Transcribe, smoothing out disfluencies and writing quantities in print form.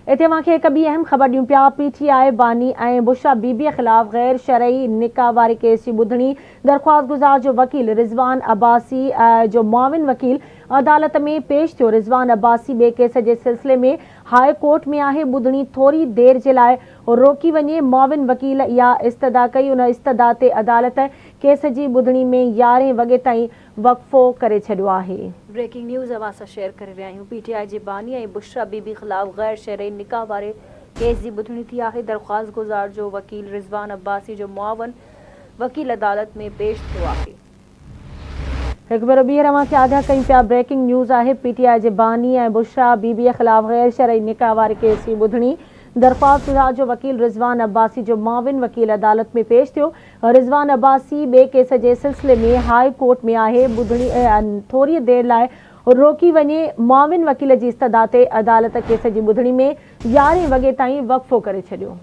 इते वांखे हिकु ॿी अहम ख़बर ॾियूं पिया। PTI बानी ऐं बुशरा बीबीअ ख़िलाफ़ गैर शरई निकाह वारे केस जी ॿुधणी दरख़्वास्त गुज़ार जो वकील रिज़वान अब्बासी जो मुआविन वकील अदालत में पेश थियो। रिज़वान अब्बासी ॿिए केस जे सिलसिले में हाई कोर्ट में आहे। ॿुधणी थोरी देर जे लाइ रोकी वञे। मुआविन वकील इहा इस्तदा कई। उन इस्तदा ते अदालत केस जी ॿुधणी में 11 वॻे ताईं वक़फ़ो करे छॾियो आहे। ब्रेकिंग न्यूज़ अवां सां शेयर करे रहिया आहियूं। PTI जे बानी ऐं बुशरा बीबी ख़िलाफ़ गैर शरई निकाह वारे केस जी ॿुधणी थी आहे। दरख़्वास्त गुज़ार जो वकील रिज़वान अब्बासी जो मुआविन वकील अदालत में पेश थियो आहे। हिकु भेरो ॿीहर अवांखे आगाह कयूं पिया। ब्रेकिंग न्यूज़ आहे। PTI जे बानी ऐं बुशरा बीबीअ ख़िलाफ़ गैर शरई निकाह वारे केस जी ॿुधणी दरख़्वास्त गुज़ार जो वकील रिज़वान अब्बासी जो मुआविन वकील अदालत में पेश थियो। रिज़वान अब्बासी ॿिए केस जे सिलसिले में हाई कोर्ट में आहे। ॿुधणी थोरी देर लाइ रोकी वञे। मुआविन वकील जी इस्तदा ते अदालत केस जी ॿुधणी में 11 वॻे ताईं वक़फ़ो करे छॾियो।